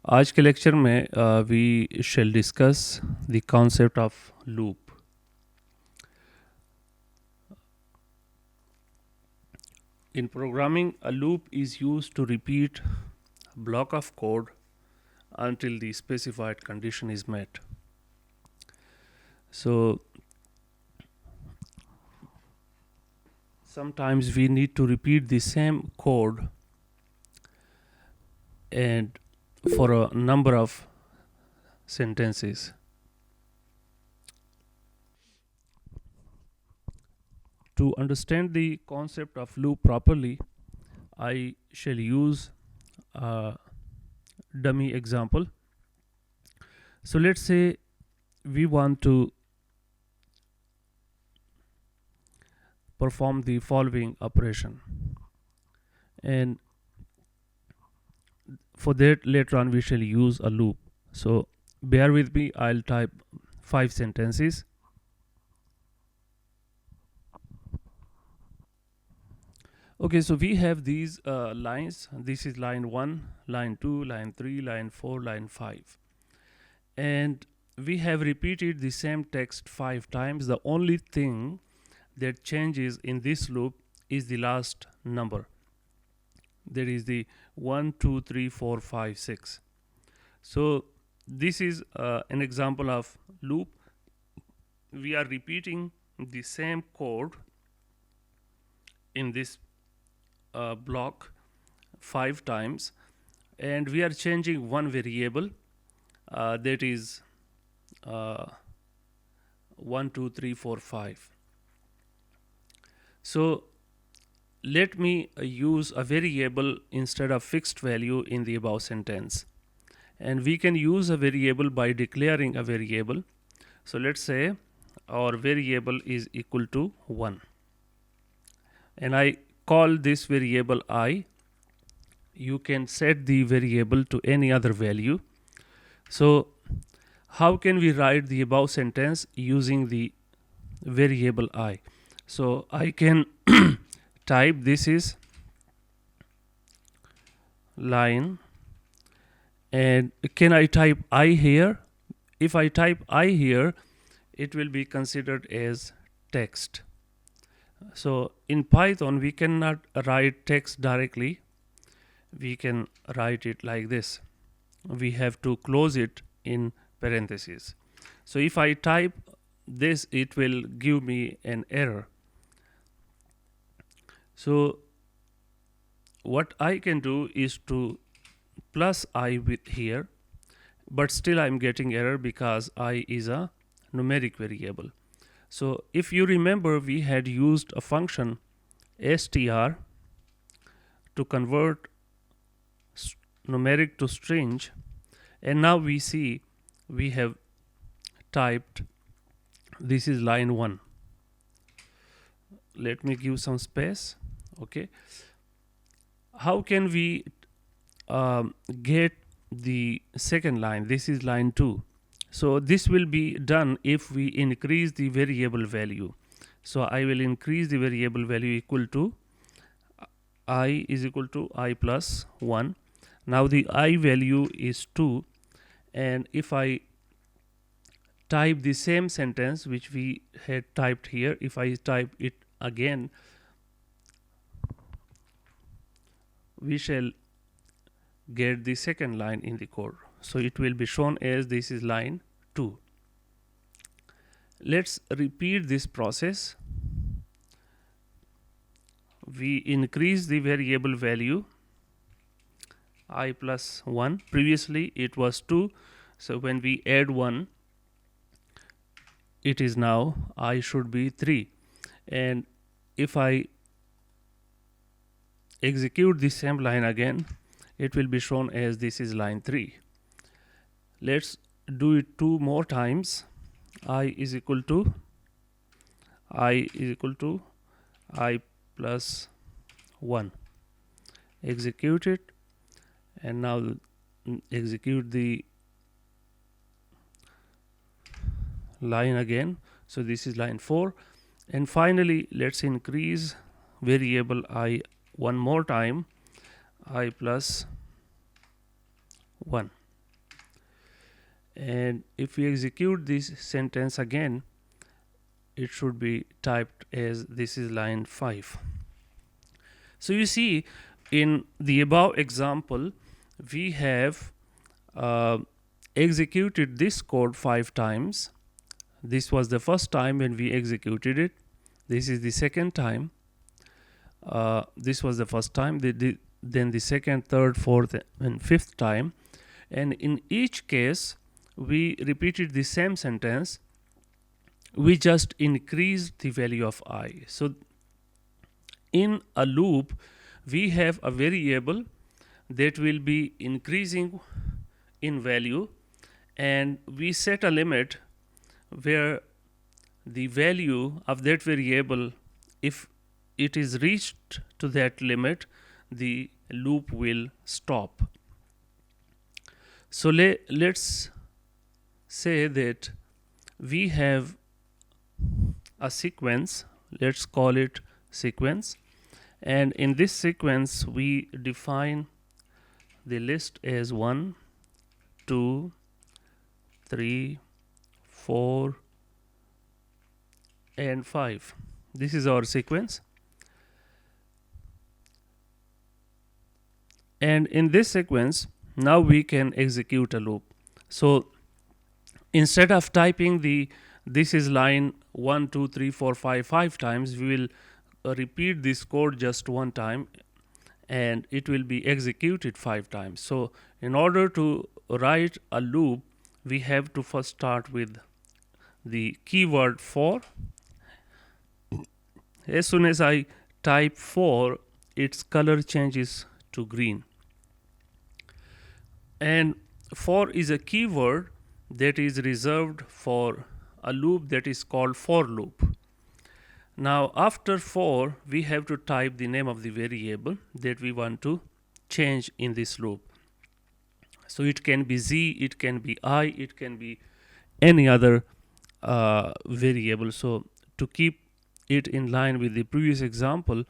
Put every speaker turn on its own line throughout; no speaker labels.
आज के लेक्चर में we shall discuss the concept of loop. In programming, a loop is used to repeat a block of code until the specified condition is met. So sometimes we need to repeat the same code and for a number of sentences. To understand the concept of loop properly, I shall use a dummy example. So let's say we want to perform the following operation, and for that later on we shall use a loop. So bear with me, I'll type 5 sentences. Okay, so we have these lines. This is line 1, line 2, line 3, line 4, line 5, and we have repeated the same text 5 times. The only thing that changes in this loop is the last number, that is the 1 2 3 4 5 6. So this is an example of loop. We are repeating the same code in this block 5 times, and we are changing one variable, that is 1 2 3 4 5. So let me use a variable instead of fixed value in the above sentence, and we can use a variable by declaring a variable. So let's say our variable is equal to 1, and I call this variable I. You can set the variable to any other value. So how can we write the above sentence using the variable I? So I can type, this is line, and can I type I here? If I type I here, it will be considered as text. So in Python we cannot write text directly. We can write it like this. We have to close it in parentheses. So if I type this, it will give me an error. So what I can do is to plus I with here, but still I'm getting error because I is a numeric variable. So if you remember, we had used a function str to convert numeric to string, and now we see we have typed, this is line 1. Let me give some space. Okay, how can we get the second line? This is line 2. So this will be done if we increase the variable value. So I will increase the variable value equal to I is equal to I plus 1. Now the I value is 2, and if I type the same sentence which we had typed here, if I type it again, we shall get the second line in the code. So it will be shown as this is line 2. Let's repeat this process. We increase the variable value I plus 1. Previously it was 2, so when we add 1, it is now I should be 3. And if I execute the same line again, it will be shown as this is line 3. Let's do it 2 more times. I is equal to I plus 1. Execute it, and now execute the line again. So this is line 4, and finally let's increase variable I one more time, I plus 1. And if we execute this sentence again, it should be typed as this is line 5. So you see, in the above example, we have uh, executed this code 5 times. This was the first time when we executed it. This is the second time. This was the first time. Then the second, third, fourth, and fifth time. And in each case, we repeated the same sentence. We just increased the value of I. So in a loop, we have a variable that will be increasing in value, and we set a limit where the value of that variable, if it is reached to that limit, the loop will stop. So let's say that we have a sequence, let's call it sequence, and in this sequence we define the list as 1, 2, 3, 4, and 5. This is our sequence. And in this sequence, now we can execute a loop. So instead of typing this is line 1, 2, 3, 4, 5 5 times, we will repeat this code just one time, and it will be executed 5 times. So in order to write a loop, we have to first start with the keyword for. As soon as I type for, its color changes to green. And for is a keyword that is reserved for a loop that is called for loop. Now after for, we have to type the name of the variable that we want to change in this loop. So it can be z, it can be I, it can be any other variable. So to keep it in line with the previous example,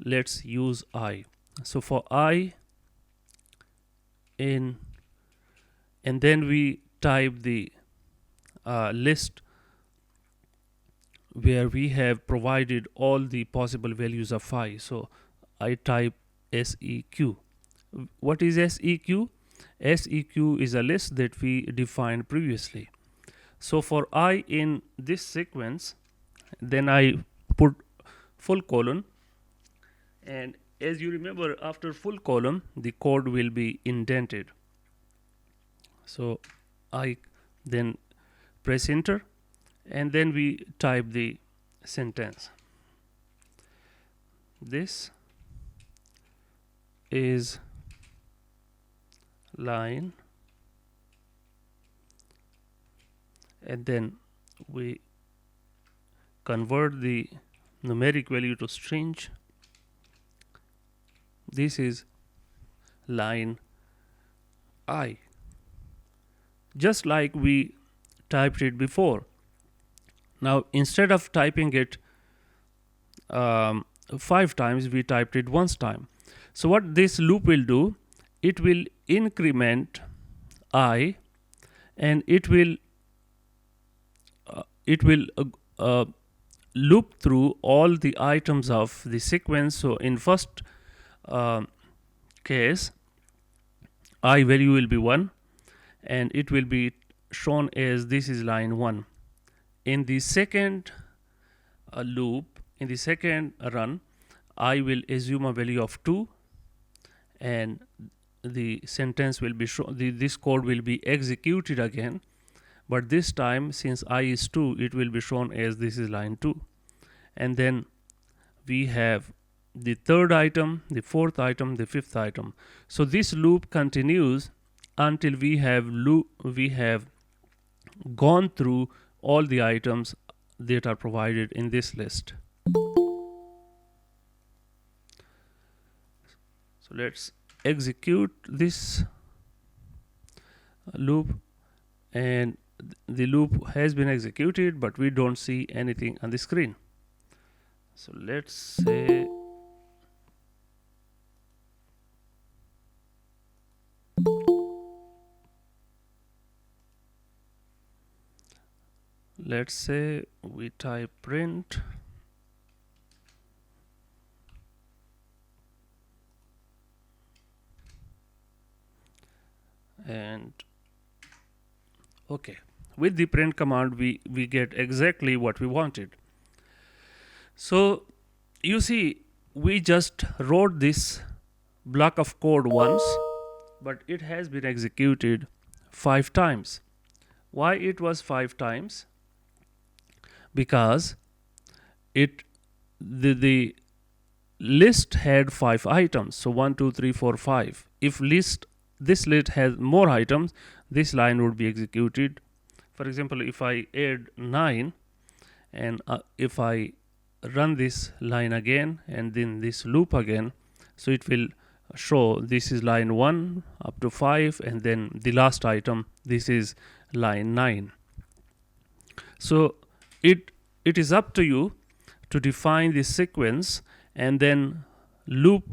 let's use I. So for I in, and then we type the list where we have provided all the possible values of I. So I type SEQ. What is SEQ? SEQ is a list that we defined previously. So for I in this sequence, then I put full colon, and as you remember, after full colon the code will be indented. So I then press enter, and then we type the sentence. This is line, and then we convert the numeric value to string. This is line I, just like we typed it before. Now instead of typing it 5 times, we typed it once time. So what this loop will do, it will increment I, and it will loop through all the items of the sequence. So in first case, I value will be 1, and it will be shown as this is line 1. In the second loop, in the second run, I will assume a value of 2, and the sentence will be shown, this code will be executed again, but this time since I is 2, it will be shown as this is line 2. And then we have the third item, the fourth item, the fifth item. So this loop continues until we have gone through all the items that are provided in this list. So let's execute this loop, and the loop has been executed, but we don't see anything on the screen. So let's say let's say we type print and okay, with the print command we get exactly what we wanted. So you see, we just wrote this block of code once, but it has been executed 5 times. Why it was 5 times? Because it the list had 5 items, so 1 2 3 4 5. If this list has more items, this line would be executed. For example, if I add 9 and if I run this line again and then this loop again, so it will show this is line 1 up to 5 and then the last item, this is line 9. So it is up to you to define this sequence and then loop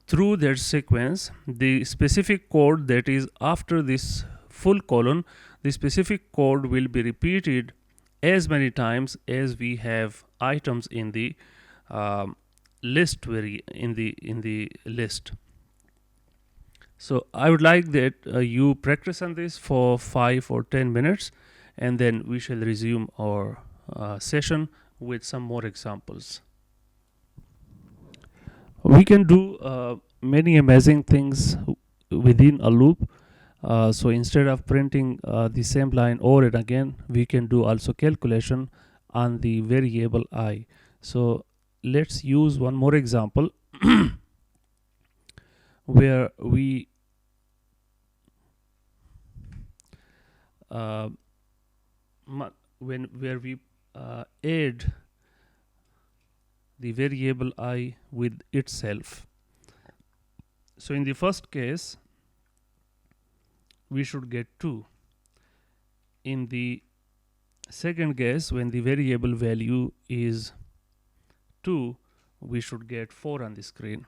through that sequence the specific code that is after this full colon. The specific code will be repeated as many times as we have items in the list in the list. So I would like that you practice on this for 5 or 10 minutes and then we shall resume our session with some more examples. We can do many amazing things within a loop. So instead of printing the same line over and again, we can do also calculation on the variable I. So let's use one more example where we add the variable I with itself. So in the first case, we should get 2. In the second case, when the variable value is 2, we should get 4 on the screen.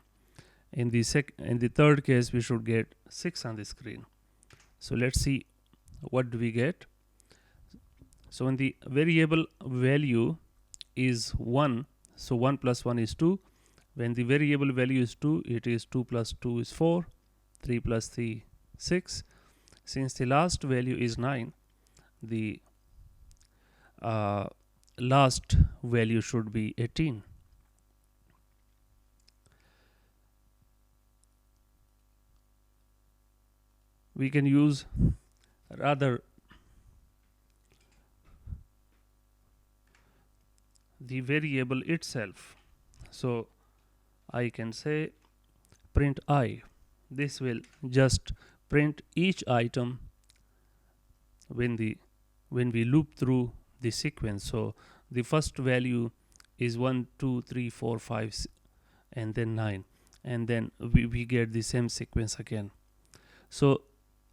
In the third case, we should get 6 on the screen. So let's see what do we get. So when the variable value is 1, so 1 plus 1 is 2. When the variable value is 2, it is 2 plus 2 is 4, 3 plus 3 6. Since the last value is 9, the last value should be 18. We can use rather the variable itself. So I can say print I. This will just print each item when we loop through the sequence. So the first value is 1 2 3 4 5 and then 9, and then we get the same sequence again. So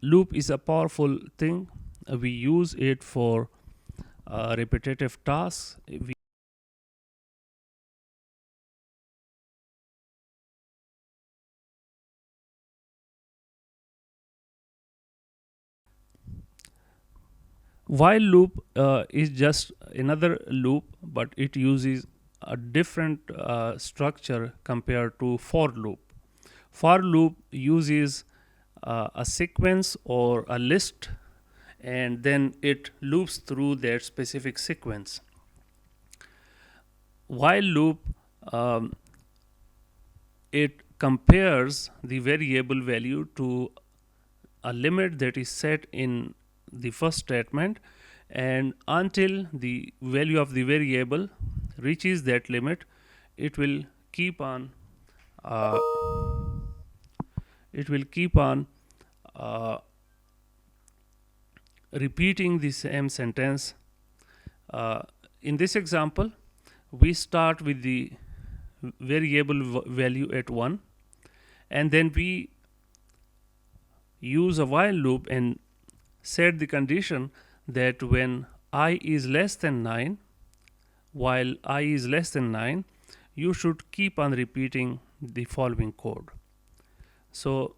loop is a powerful thing. We use it for repetitive tasks. While loop is just another loop, but it uses a different structure compared to for loop. For loop uses a sequence or a list, and then it loops through that specific sequence. While loop, it compares the variable value to a limit that is set in the first statement, and until the value of the variable reaches that limit, it will keep on repeating the same sentence. In this example, we start with the variable value at 1, and then we use a while loop and set the condition that when I is less than 9, while I is less than 9, you should keep on repeating the following code. So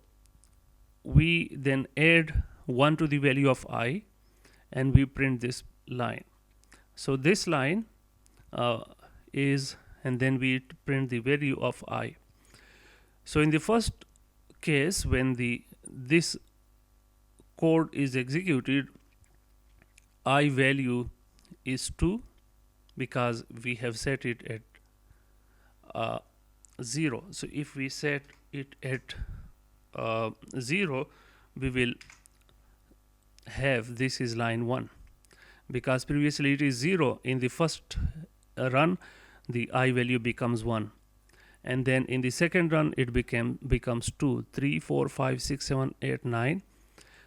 we then add 1 to the value of I and we print this line. So this line is, and then we print the value of I. So in the first case, when this code is executed, I value is 2 because we have set it at 0. So if we set it at 0, we will have this is line 1, because previously it is 0. In the first run, the I value becomes 1, and then in the second run it becomes 2, 3, 4, 5, 6, 7, 8, 9.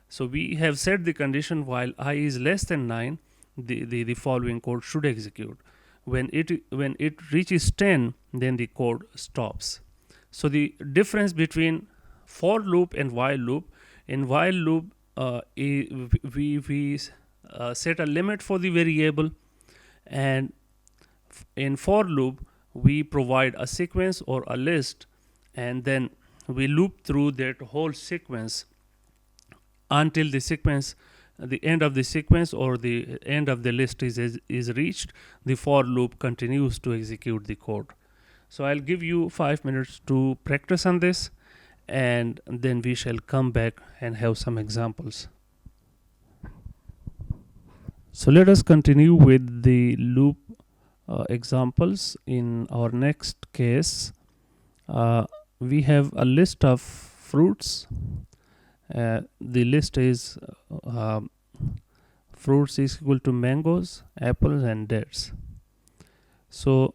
So we have set the condition while I is less than 9, the following code should execute. When it reaches 10, then the code stops. So the difference between for loop and while loop, in while loop we set a limit for the variable, and in for loop we provide a sequence or a list, and then we loop through that whole sequence until the end of the sequence or the end of the list is reached. The for loop continues to execute the code. So I'll give you 5 minutes to practice on this, and then we shall come back and have some examples. So let us continue with the loop examples. In our next case, we have a list of fruits. The list is fruits is equal to mangoes, apples, and dates. So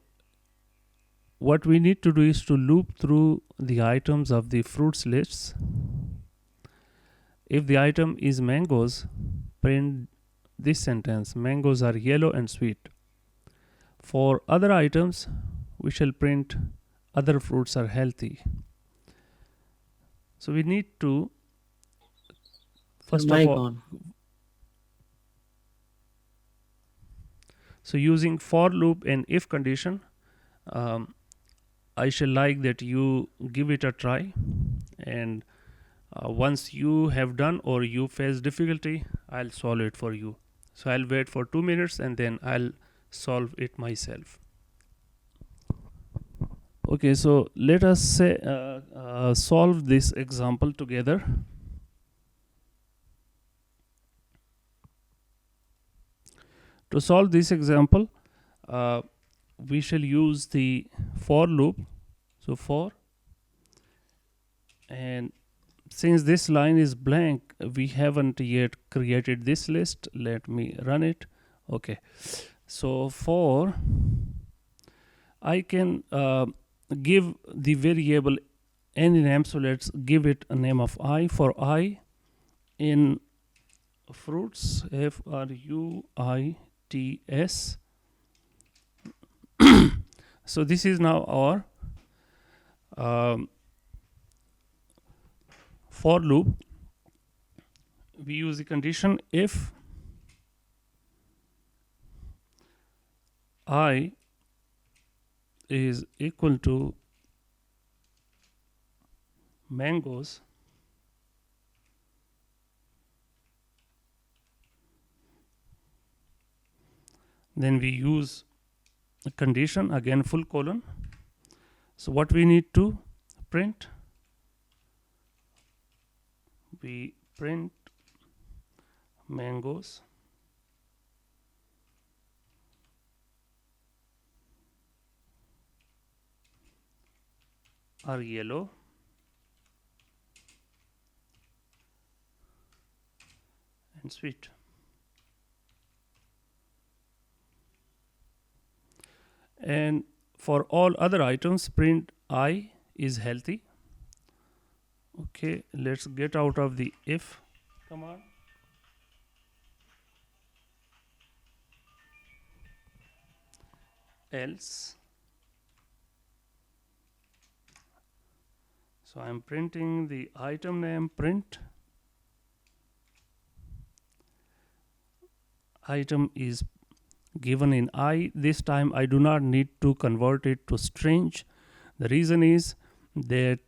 what we need to do is to loop through the items of the fruits lists. If the item is mangoes, print this sentence: mangoes are yellow and sweet. For other items, we shall print other fruits are healthy. So we need to first of all, so using for loop and if condition, I shall like that you give it a try, and once you have done or you face difficulty, I'll solve it for you. So I'll wait for 2 minutes and then I'll solve it myself. Okay, so let us say solve this example together. To solve this example, we shall use the for loop. So for, and since this line is blank, we haven't yet created this list. Let me run it. Okay, so for, I can give the variable any name. So let's give it a name of I. For I in fruits, fruits. So this is now our for loop. We use the condition if I is equal to mangoes, then we use a condition, again full colon. So what we need to print, we print mangoes are yellow and sweet. And for all other items, print I is healthy. Okay, let's get out of the if command. Else. So I'm printing the item name, print. Item is given in I. This time I do not need to convert it to string. The reason is that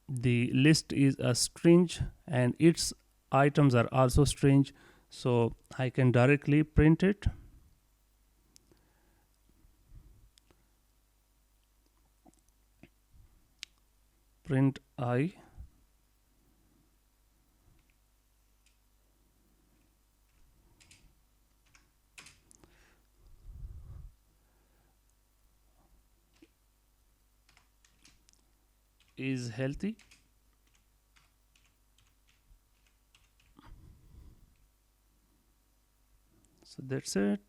the list is a string and its items are also string, so I can directly print it. print I is healthy. So that's it.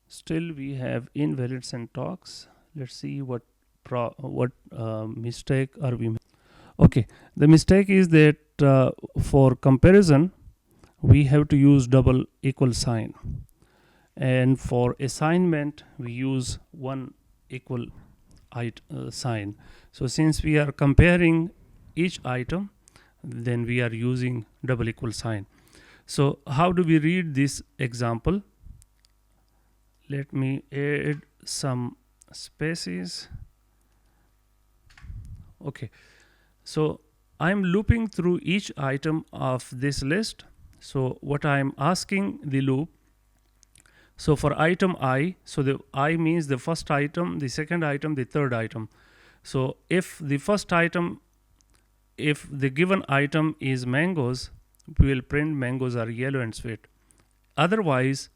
Still we have invalid syntax. Let's see what mistake are we making. Okay, the mistake is that for comparison we have to use double equal sign, and for assignment we use one equal sign. So since we are comparing each item, then we are using double equal sign. So how do we read this example? Let me add some spaces. Okay, so I'm looping through each item of this list. So what I'm asking the loop, so for item I, so the I means the first item, the second item, the third item. So if the first item, if the given item is mangoes, we will print mangoes are yellow and sweet. Otherwise,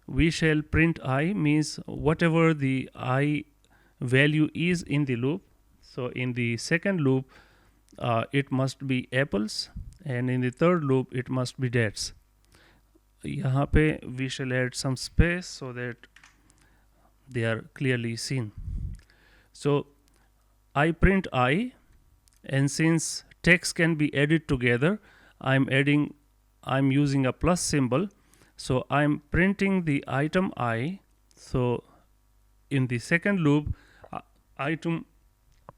we shall print I means whatever the I value is in the loop. So in the second loop, it must be apples, and in the third loop, it must be dates. यहाँ पे we shall add some space so that they are clearly seen. So I print I, and since text can be added together, I'm using a plus symbol. So I'm printing the item I. So in the second loop, item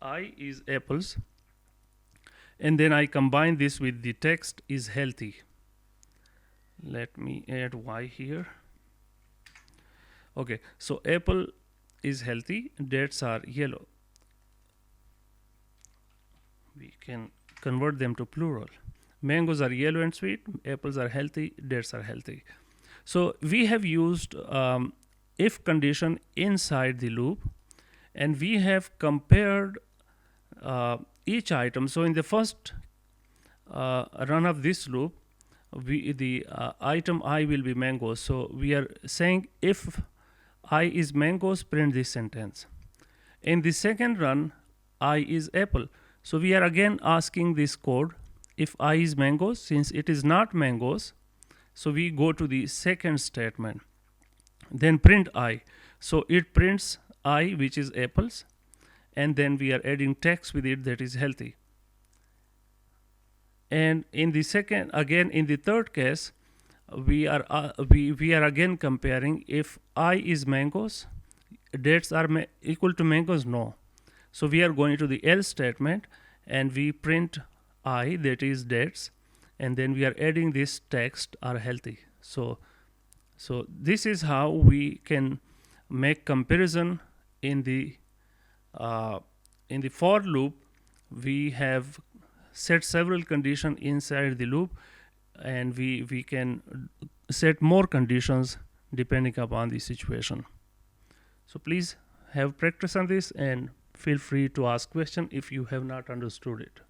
I is apples, and then I combine this with the text is healthy. Let me add Y here. Okay, so apple is healthy, dates are yellow. We can convert them to plural. Mangoes are yellow and sweet, apples are healthy, dates are healthy. So we have used if condition inside the loop, and we have compared each item. So in the first run of this loop, the item I will be mangoes. So we are saying if I is mangoes, print this sentence. In the second run, I is apple. So we are again asking this code if I is mangoes. Since it is not mangoes, so we go to the second statement, then print I. So it prints I, which is apples, and then we are adding text with it that is healthy. And in the second, again in the third case, we are again comparing if I is mangoes, dates are equal to mangoes, no. So we are going to the else statement, and we print I, that is dates, and then we are adding this text are healthy. So this is how we can make comparison in the for loop. We have set several conditions inside the loop, and we can set more conditions depending upon the situation. So please have practice on this, and feel free to ask question if you have not understood it.